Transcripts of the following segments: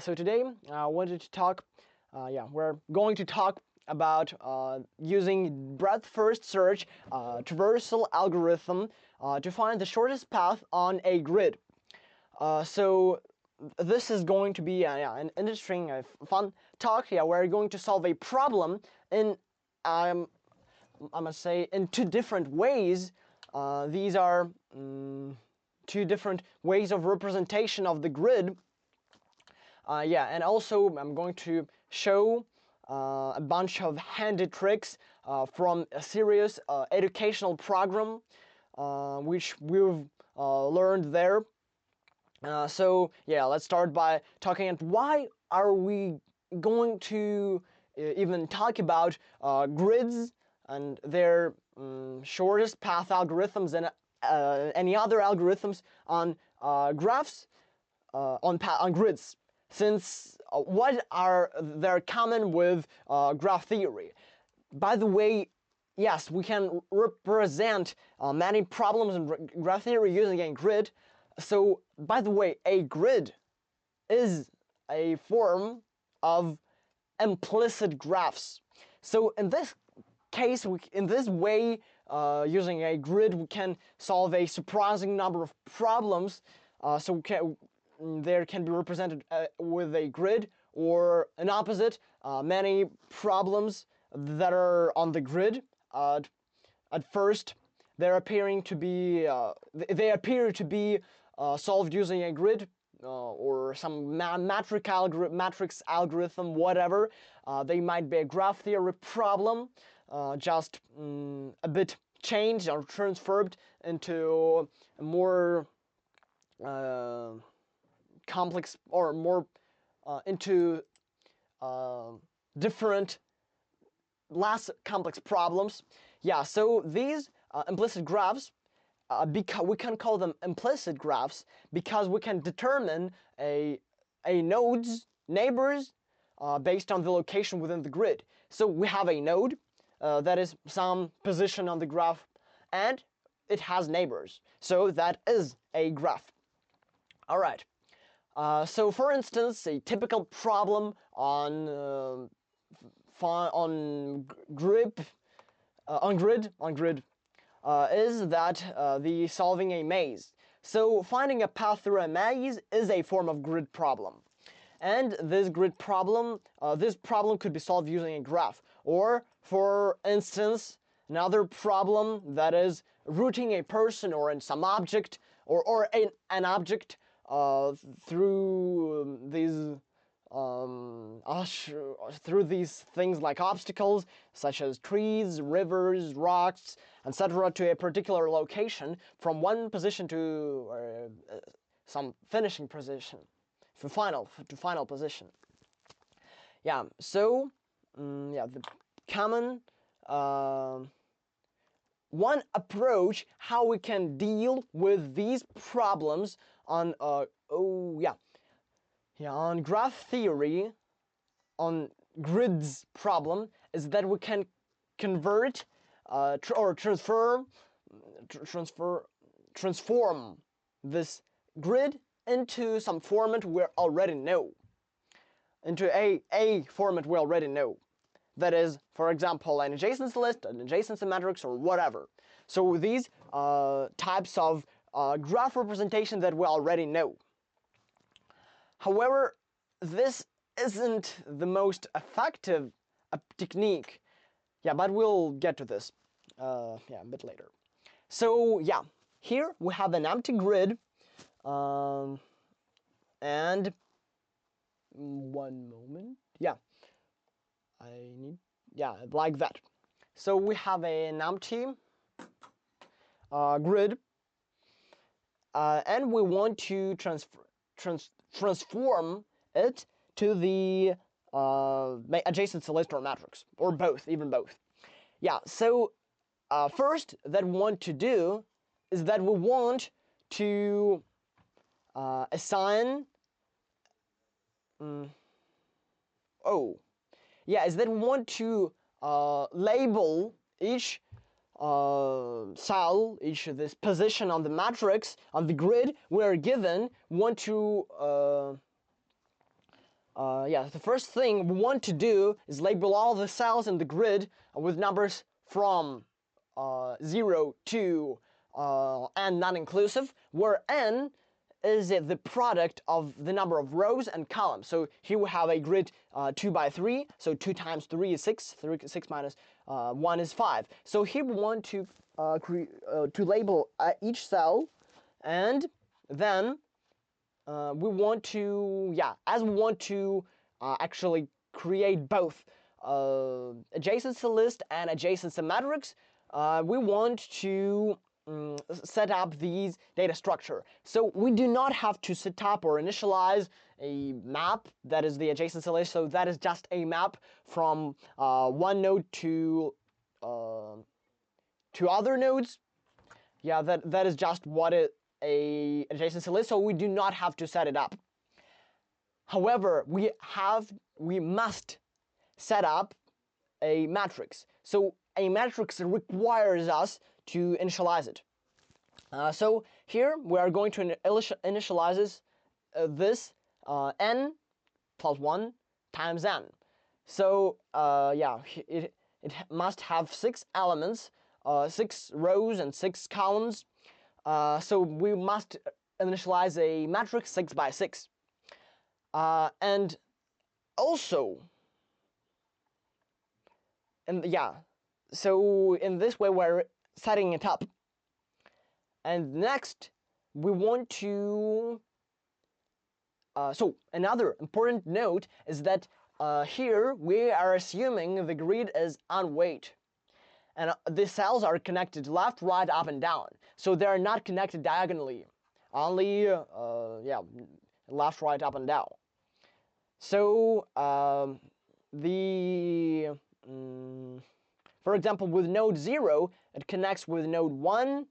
So today I wanted to talk. We're going to talk about using breadth-first search traversal algorithm to find the shortest path on a grid. So this is going to be an interesting, fun talk. We're going to solve a problem in I must say in two different ways. These are two different ways of representation of the grid. And also I'm going to show a bunch of handy tricks from a serious educational program which we've learned there. Let's start by talking about why are we going to even talk about grids and their shortest path algorithms and any other algorithms on graphs on grids, since what are they common with graph theory? By the way, yes, we can represent many problems in graph theory using a grid. So, by the way, a grid is a form of implicit graphs. So, in this case, in this way, using a grid, we can solve a surprising number of problems. There can be represented with a grid, or an opposite, many problems that are on the grid. At first, they appear to be solved using a grid or some matrix algorithm, whatever. They might be a graph theory problem, just a bit changed or transferred into a more complex or more into different less complex problems. So these implicit graphs, we can call them implicit graphs because we can determine a node's neighbors based on the location within the grid. So we have a node that is some position on the graph, and it has neighbors. So that is a graph. All right. So for instance, a typical problem on grid is that the solving a maze. So finding a path through a maze is a form of grid problem. And this problem could be solved using a graph. Or, for instance, another problem that is routing a person or in some object or an object through these things like obstacles such as trees, rivers, rocks, etc. to a particular location from one position to some finishing position, to final position. The common one approach how we can deal with these problems on on graph theory, on grids problem, is that we can convert or transform this grid into some format we already know, into a format we already know. That is, for example, an adjacency list, an adjacency matrix, or whatever. So these types of graph representation that we already know. However, this isn't the most effective technique. But we'll get to this a bit later. So here we have an empty grid, and one moment. Like that. So we have an empty grid, and we want to transform it to the adjacency list or matrix, or both, even both. So first that we want to do is that we want to assign is that we want to label each cell, each of this position on the matrix, on the grid we are given, want to the first thing we want to do is label all the cells in the grid with numbers from 0 to n non-inclusive, where n is the product of the number of rows and columns. So here we have a grid 2 by 3, so 2 times 3 is 6, 6 minus 1 is 5. So here we want to label each cell, and then we want to, as we want to actually create both adjacency list and adjacency matrix, we want to set up these data structure. So we do not have to set up or initialize a map that is the adjacency list. So that is just a map from one node to other nodes. Yeah, that is just what a adjacency list. So we do not have to set it up. However, we must set up a matrix. So a matrix requires us to initialize it. So here we are going to initialize this n plus 1 times n. So it must have 6 elements, 6 rows and 6 columns. So we must initialize a matrix 6 by 6. And also, so in this way we're setting it up. And next we want to so another important note is that here we are assuming the grid is unweighted, and the cells are connected left, right, up, and down. So they are not connected diagonally, only left, right, up, and down. So for example, with node 0, it connects with node 1.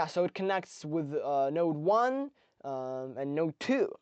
So it connects with node 1 and node 2.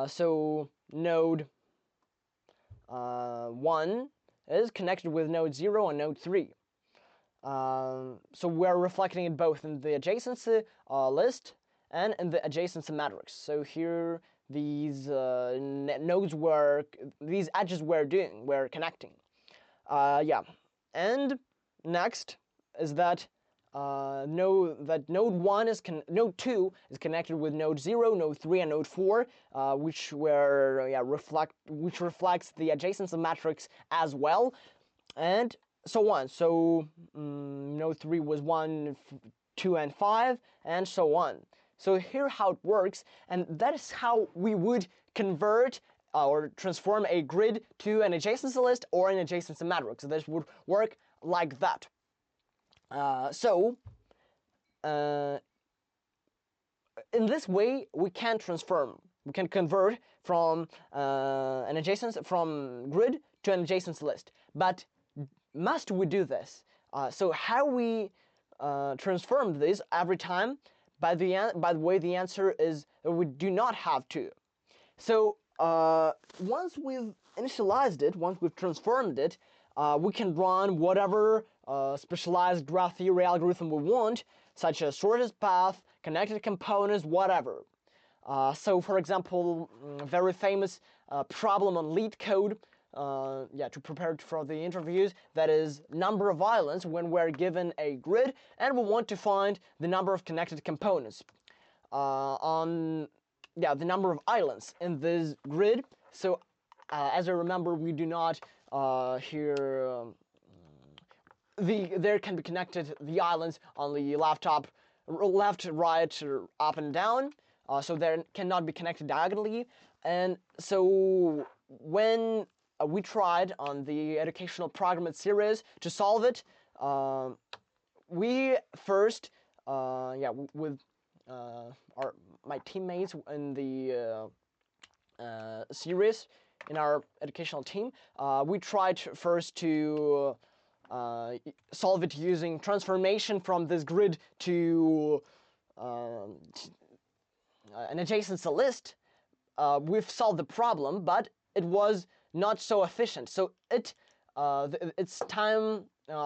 So node 1 is connected with node 0 and node 3. So we're reflecting it both in the adjacency list and in the adjacency matrix. So here these nodes these edges we're connecting. And next is that node 1 is node 2 is connected with node 0, node 3, and node 4, which reflects the adjacency matrix as well, and so on. So node 3 was 1, 2, and 5, and so on. So here how it works, and that is how we would convert or transform a grid to an adjacency list or an adjacency matrix. So this would work like that. In this way, we can convert from from grid to an adjacency list. But must we do this? So how we transform this every time? By the way, the answer is that we do not have to. So once we've initialized it, once we've transformed it, we can run whatever specialized graph theory algorithm we want, such as shortest path, connected components, whatever. So for example, very famous problem on lead code, to prepare for the interviews, that is number of islands when we're given a grid and we want to find the number of connected components the number of islands in this grid. So as I remember, we do not there can be connected the islands on the left, right, up, and down. So there cannot be connected diagonally. And so when we tried on the educational programming series to solve it, we first, with my teammates in the series in our educational team, we tried first to solve it using transformation from this grid to an adjacency list. We've solved the problem, but it was not so efficient. So its time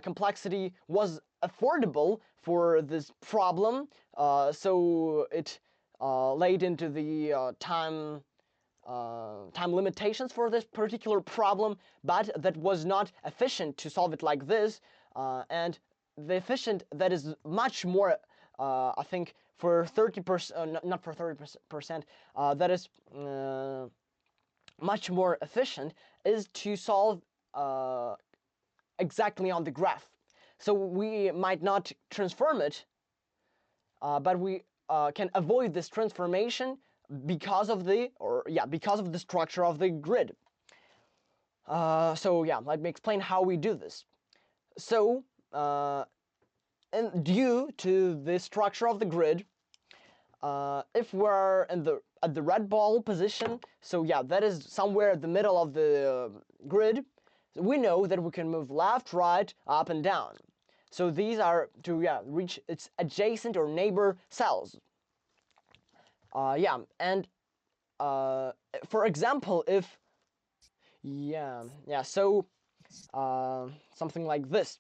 complexity was affordable for this problem. So it laid into the time limitations for this particular problem, but that was not efficient to solve it like this, and the efficient that is much more, I think, for 30%, not for 30%, that is much more efficient, is to solve exactly on the graph. So we might not transform it, but we can avoid this transformation because of the structure of the grid. So yeah, let me explain how we do this. So and due to the structure of the grid, if we're at the red ball position, so yeah, that is somewhere at the middle of the grid, we know that we can move left, right, up, and down. So these are to reach its adjacent or neighbor cells. And for example, if so something like this,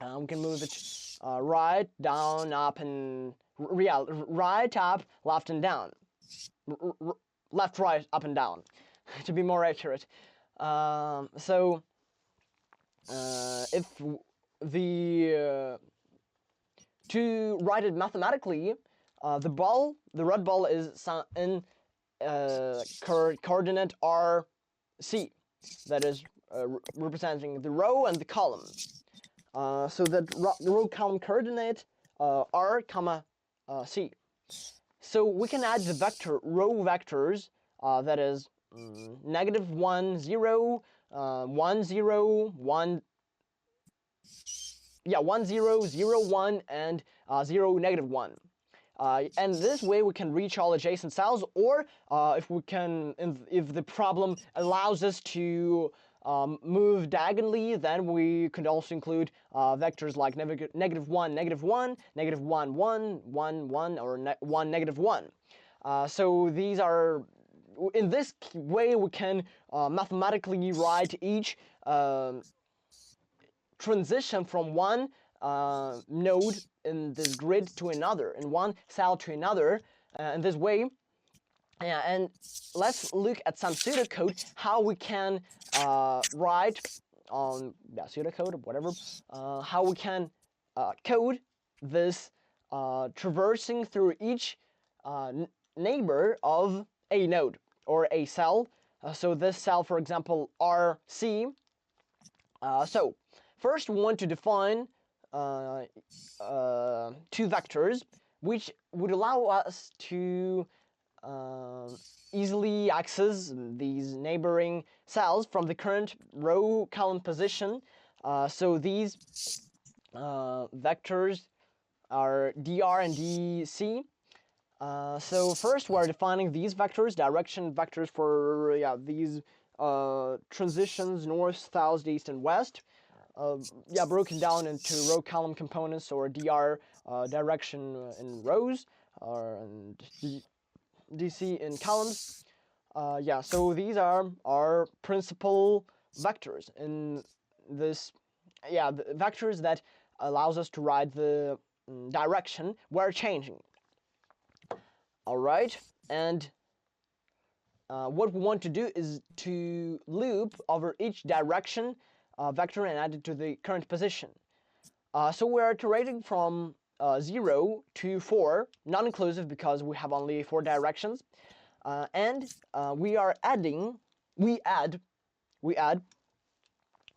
we can move it right, down, up, and right, up, left, and down, left, right, up, and down, to be more accurate. So if to write it mathematically, the red ball is in coordinate RC, that is representing the row and the column. So that row column coordinate R, comma C. So we can add the row vectors, that is -1, 0, 1, 0, 1. 1, 0, 0, 1, and 0, -1. And this way we can reach all adjacent cells, or if the problem allows us to move diagonally, then we could also include vectors like -1, -1, -1, 1, 1, 1, or 1, -1. So these are, in this way, we can mathematically write each transition from one node in this grid to another, in one cell to another, in this way. And let's look at some pseudocode, how we can write on pseudocode or whatever, how we can code this traversing through each neighbor of a node or a cell. So this cell, for example, RC. So first we want to define two vectors which would allow us to easily access these neighboring cells from the current row column position. So these vectors are dr and dc. So first we're defining these vectors, direction vectors for these transitions north, south, east, and west. Broken down into row column components, or dr direction in rows, and dc in columns. So these are our principal vectors in this, the vectors that allows us to write the direction we're changing. All right, and what we want to do is to loop over each direction vector and add it to the current position. So we're iterating from 0 to 4, non-inclusive because we have only 4 directions, and we add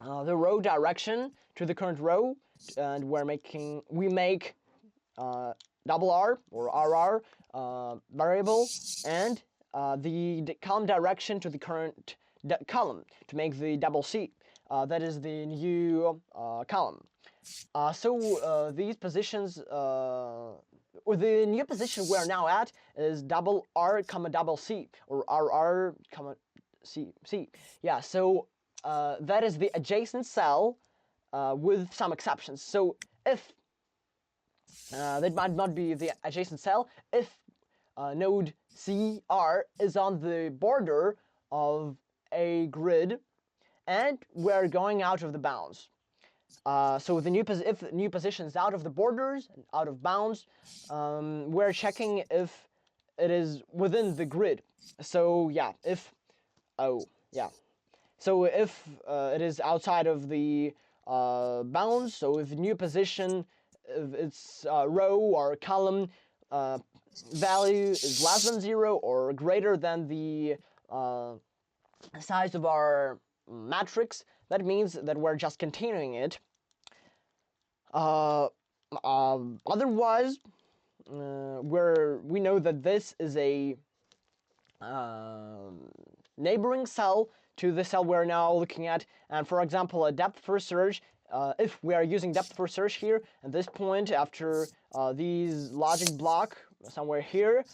the row direction to the current row, and we make double R or RR variable, and the column direction to the current column to make the double C. That is the new column. So these positions, or the new position we're now at, is double R, comma double C, or RR, comma C. So that is the adjacent cell with some exceptions. So if that might not be the adjacent cell, if node CR is on the border of a grid and we're going out of the bounds. So if the new position is out of the borders, out of bounds, we're checking if it is within the grid. So yeah, if so if it is outside of the bounds, so if new position, if its row or column value is less than 0 or greater than the size of our matrix, that means that we're just continuing it. Otherwise, we know that this is a neighboring cell to the cell we're now looking at, and for example, a depth first search. If we are using depth first search here, at this point, after these logic block somewhere here,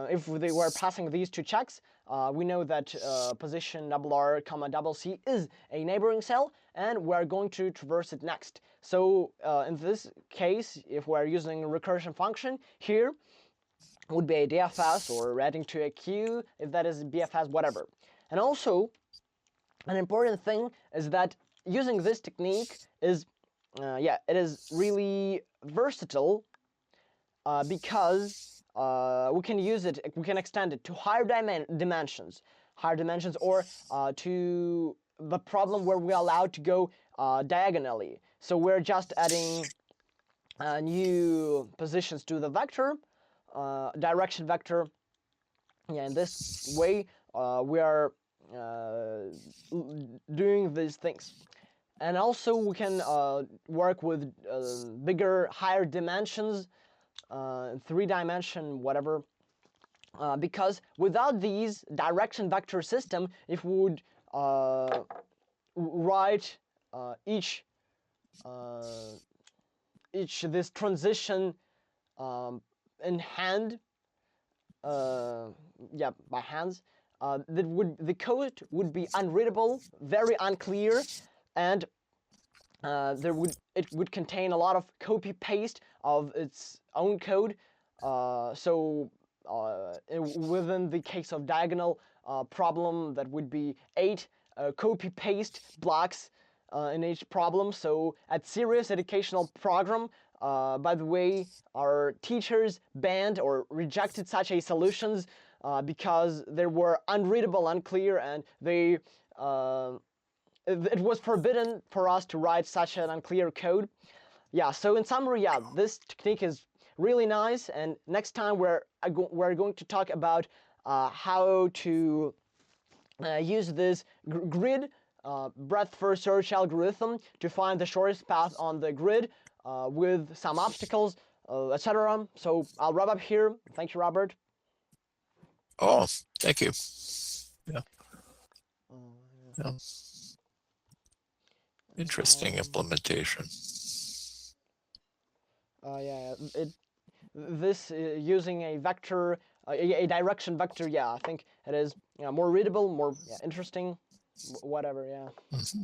if they were passing these two checks, we know that position RR, double C is a neighboring cell, and we're going to traverse it next. So in this case, if we're using a recursion function here, would be a DFS or adding to a queue, if that is BFS, whatever. And also, an important thing is that using this technique is, it is really versatile because we can use it, we can extend it to higher dimensions, or to the problem where we're allowed to go diagonally. So we're just adding new positions to the vector, direction vector. Yeah, in this way, we are doing these things. And also we can work with bigger, higher dimensions, 3-dimension, whatever, because without these direction vector system, if we would write each this transition in hand, by hands, the code would be unreadable, very unclear, and it would contain a lot of copy paste of its own code. Within the case of diagonal problem, that would be 8 copy paste blocks in each problem. So at serious educational program, by the way, our teachers banned or rejected such a solutions because they were unreadable, unclear, and they it was forbidden for us to write such an unclear code. Yeah, so in summary, yeah, this technique is really nice, and next time we're going to talk about how to use this grid breadth first search algorithm to find the shortest path on the grid with some obstacles, etc. So I'll wrap up here. Thank you, Robert. Oh, thank you. Yeah. Yeah. Interesting implementation. This using a vector, a direction vector. Yeah, I think it is more readable, more interesting, whatever. Yeah. Mm-hmm.